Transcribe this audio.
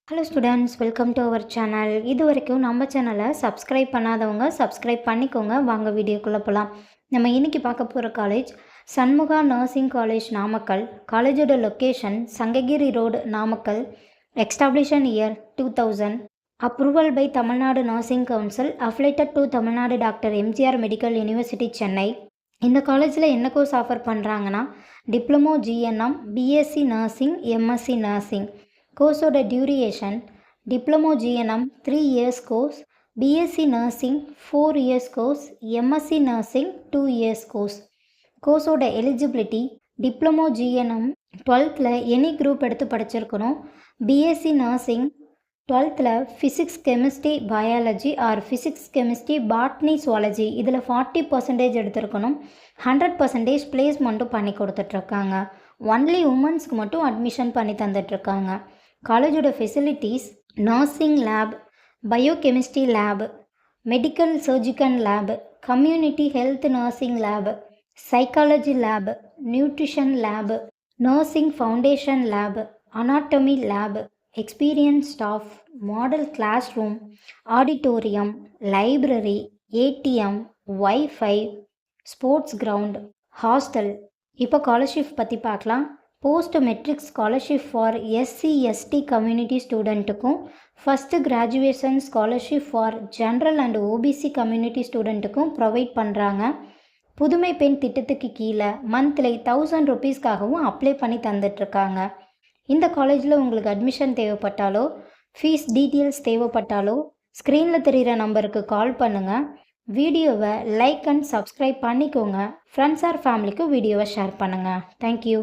Hello students, welcome to our channel. இது வரைக்கும் நம்ம சேனலை சப்ஸ்கிரைப் பண்ணாதவங்க சப்ஸ்கிரைப் பண்ணிக்கோங்க. வாங்க வீடியோக்குள்ளே போகலாம். நம்ம இன்றைக்கி பார்க்க போகிற college Shanmuga nursing college Namakkal. காலேஜோட location Sankagiri road Namakkal. Establishment year 2000. Approval by Tamil Nadu nursing council. Affiliated to Tamil Nadu doctor MGR medical university Chennai. இந்த காலேஜில் என்ன கோர்ஸ் ஆஃபர் பண்ணுறாங்கன்னா diploma GNM, BSc nursing, MSc nursing. கோர்ஸோட duration diploma GNM 3 years course, BSc nursing 4 years course, MSc nursing 2 years course. கோர்ஸோட eligibility diploma GNM 12th any group எடுத்து படிச்சிருக்கணும். BSc nursing 12th physics chemistry biology R physics chemistry botany zoology இதில் 40% எடுத்திருக்கணும். 100% பிளேஸ்மெண்ட்டும் பண்ணி கொடுத்துட்ருக்காங்க. Only உமன்ஸ்க்கு மட்டும் admission பண்ணி தந்துட்டுருக்காங்க. காலேஜோட facilities nursing lab, biochemistry lab, medical surgical lab, community health nursing lab, psychology lab, nutrition lab, nursing foundation lab, anatomy lab, experience staff, model classroom, auditorium, library, ATM, wifi, sports ground, hostel. இப்போ scholarship பற்றி பார்க்கலாம். Post matric scholarship for SC ST community ஸ்டூடெண்ட்டுக்கும், first graduation scholarship for general and OBC community ஸ்டூடெண்ட்டுக்கும் provide பண்ணுறாங்க. புதுமை பெண் திட்டத்துக்கு கீழே மந்த்லி 1000 ருபீஸ்க்காகவும் அப்ளை பண்ணி தந்துட்டுருக்காங்க. இந்த காலேஜில் உங்களுக்கு அட்மிஷன் தேவைப்பட்டாலோ ஃபீஸ் டீட்டெயில்ஸ் தேவைப்பட்டாலோ ஸ்க்ரீனில் தெரிகிற நம்பருக்கு கால் பண்ணுங்கள். வீடியோவை லைக் அண்ட் சப்ஸ்கிரைப் பண்ணிக்கோங்க. ஃப்ரெண்ட்ஸ் ஆர் ஃபேமிலிக்கு வீடியோவை ஷேர் பண்ணுங்கள். தேங்க்யூ.